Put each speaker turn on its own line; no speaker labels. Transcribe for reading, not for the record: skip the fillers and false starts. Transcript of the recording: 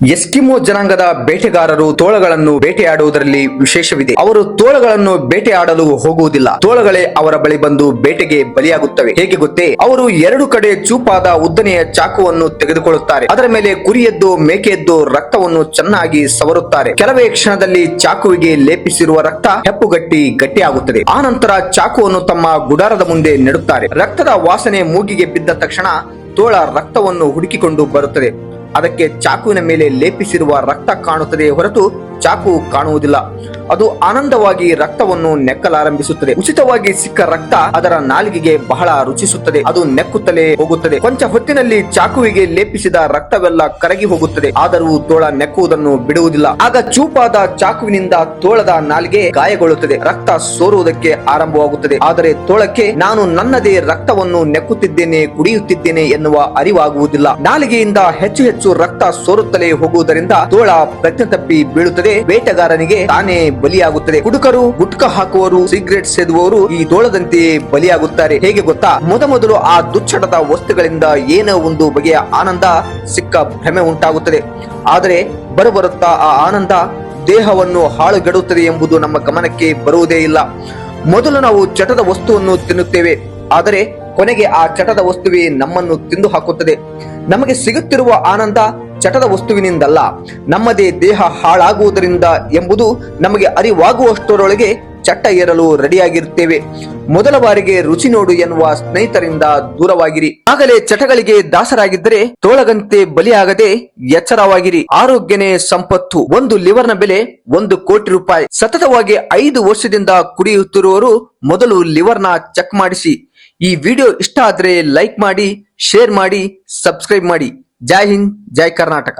Eskimo ಜನಾಂಗದ ಬೇಟೆಗಾರರು ತೋಳಗಳನ್ನು ಬೇಟೆಯಾಡುವುದರಲ್ಲಿ ವಿಶೇಷವಿದೆ. ಅವರು ತೋಳಗಳನ್ನು ಬೇಟೆಯಾಡಲು ಹೋಗುವುದಿಲ್ಲ, ತೋಳಗಳೇ ಅವರ ಬಳಿ ಬಂದು ಬೇಟೆಗೆ ಬಲಿಯಾಗುತ್ತವೆ. ಹೇಗೆ ಗೊತ್ತೇ? ಅವರು ಎರಡು ಕಡೆ ಚೂಪಾದ ಉದ್ದನೆಯ ಚಾಕುವನ್ನು ತೆಗೆದುಕೊಳ್ಳುತ್ತಾರೆ. ಅದರ ಮೇಲೆ ಕುರಿಯದ್ದು ಮೇಕೆಯದ್ದು ರಕ್ತವನ್ನು ಚೆನ್ನಾಗಿ ಸವರುತ್ತಾರೆ. ಕೆಲವೇ ಕ್ಷಣದಲ್ಲಿ ಚಾಕುವಿಗೆ ಲೇಪಿಸಿರುವ ರಕ್ತ ಹೆಪ್ಪುಗಟ್ಟಿ ಗಟ್ಟಿಯಾಗುತ್ತದೆ. ಆ ನಂತರ ಚಾಕುವನ್ನು ತಮ್ಮ ಗುಡಾರದ ಮುಂದೆ ನೆಡುತ್ತಾರೆ. ರಕ್ತದ ವಾಸನೆ ಮೂಗಿಗೆ ಬಿದ್ದ ತಕ್ಷಣ ತೋಳ ರಕ್ತವನ್ನು ಹುಡುಕಿಕೊಂಡು ಬರುತ್ತದೆ. ಅದಕ್ಕೆ ಚಾಕುವಿನ ಮೇಲೆ ಲೇಪಿಸಿರುವ ರಕ್ತ ಕಾಣುತ್ತದೆ ಹೊರತು ಚಾಕು ಕಾಣುವುದಿಲ್ಲ. ಅದು ಆನಂದವಾಗಿ ರಕ್ತವನ್ನು ನೆಕ್ಕಲಾರಂಭಿಸುತ್ತದೆ. ಉಚಿತವಾಗಿ ಸಿಕ್ಕ ರಕ್ತ ಅದರ ನಾಲಿಗೆಗೆ ಬಹಳ ರುಚಿಸುತ್ತದೆ. ಅದು ನೆಕ್ಕುತ್ತಲೇ ಹೋಗುತ್ತದೆ. ಕೊಂಚ ಹೊತ್ತಿನಲ್ಲಿ ಚಾಕುವಿಗೆ ಲೇಪಿಸಿದ ರಕ್ತವೆಲ್ಲ ಕರಗಿ ಹೋಗುತ್ತದೆ. ಆದರೂ ತೋಳ ನೆಕ್ಕುವುದನ್ನು ಬಿಡುವುದಿಲ್ಲ. ಆಗ ಚೂಪಾದ ಚಾಕುವಿನಿಂದ ತೋಳದ ನಾಲಿಗೆ ಗಾಯಗೊಳ್ಳುತ್ತದೆ. ರಕ್ತ ಸೋರುವುದಕ್ಕೆ ಆರಂಭವಾಗುತ್ತದೆ. ಆದರೆ ತೋಳಕ್ಕೆ ನಾನು ನನ್ನದೇ ರಕ್ತವನ್ನು ನೆಕ್ಕುತ್ತಿದ್ದೇನೆ, ಕುಡಿಯುತ್ತಿದ್ದೇನೆ ಎನ್ನುವ ಅರಿವಾಗುವುದಿಲ್ಲ. ನಾಲಿಗೆಯಿಂದ ಹೆಚ್ಚು ಹೆಚ್ಚು ರಕ್ತ ಸೋರುತ್ತಲೇ ಹೋಗುವುದರಿಂದ ತೋಳ ಪ್ರಜ್ಞೆ ತಪ್ಪಿ ಬೀಳುತ್ತದೆ. ಬೇಟೆಗಾರನಿಗೆ ತಾನೇ ಬಲಿಯಾಗುತ್ತದೆ. ಕುಡುಕರು, ಗುಟ್ಕಾ ಹಾಕುವವರು, ಸಿಗರೇಟ್ ಸೇದುವವರು ಈ ತೋಳದಂತೆಯೇ ಬಲಿಯಾಗುತ್ತಾರೆ. ಹೇಗೆ ಗೊತ್ತಾ? ಮೊದಮೊದಲು ಆ ದುಚ್ಚಟದ ವಸ್ತುಗಳಿಂದ ಏನೋ ಒಂದು ಬಗೆಯ ಆನಂದ ಸಿಕ್ಕ ಭ್ರಮೆ ಉಂಟಾಗುತ್ತದೆ. ಆದರೆ ಬರುತ್ತಾ ಆ ಆನಂದ ದೇಹವನ್ನು ಹಾಳುಗೆಡುತ್ತದೆ ಎಂಬುದು ನಮ್ಮ ಗಮನಕ್ಕೆ ಬರುವುದೇ ಇಲ್ಲ. ಮೊದಲು ನಾವು ಚಟದ ವಸ್ತುವನ್ನು ತಿನ್ನುತ್ತೇವೆ, ಆದರೆ ಕೊನೆಗೆ ಆ ಚಟದ ವಸ್ತುವೇ ನಮ್ಮನ್ನು ತಿಂದು ಹಾಕುತ್ತದೆ. ನಮಗೆ ಸಿಗುತ್ತಿರುವ ಆನಂದ ಚಟದ ವಸ್ತುವಿನಿಂದಲ್ಲ, ನಮ್ಮದೇ ದೇಹ ಹಾಳಾಗುವುದರಿಂದ ಎಂಬುದು ನಮಗೆ ಅರಿವಾಗುವಷ್ಟರೊಳಗೆ ಚಟ್ಟ ಏರಲು ರೆಡಿಯಾಗಿರುತ್ತೇವೆ. ಮೊದಲ ಬಾರಿಗೆ ರುಚಿ ನೋಡು ಎನ್ನುವ ಸ್ನೇಹಿತರಿಂದ ದೂರವಾಗಿರಿ. ಆಗಲೇ ಚಟಗಳಿಗೆ ದಾಸರಾಗಿದ್ದರೆ ತೋಳಗಂತೆ ಬಲಿಯಾಗದೆ ಎಚ್ಚರವಾಗಿರಿ. ಆರೋಗ್ಯನೇ ಸಂಪತ್ತು. ಒಂದು ಲಿವರ್ನ ಬೆಲೆ 1 ಕೋಟಿ ರೂಪಾಯಿ. ಸತತವಾಗಿ 5 ವರ್ಷದಿಂದ ಕುಡಿಯುತ್ತಿರುವವರು ಮೊದಲು ಲಿವರ್ನ ಚೆಕ್ ಮಾಡಿಸಿ. ಈ ವಿಡಿಯೋ ಇಷ್ಟ ಆದ್ರೆ ಲೈಕ್ ಮಾಡಿ, ಶೇರ್ ಮಾಡಿ, ಸಬ್ಸ್ಕ್ರೈಬ್ ಮಾಡಿ. ಜೈ ಹಿಂದ್, ಜೈ ಕರ್ನಾಟಕ.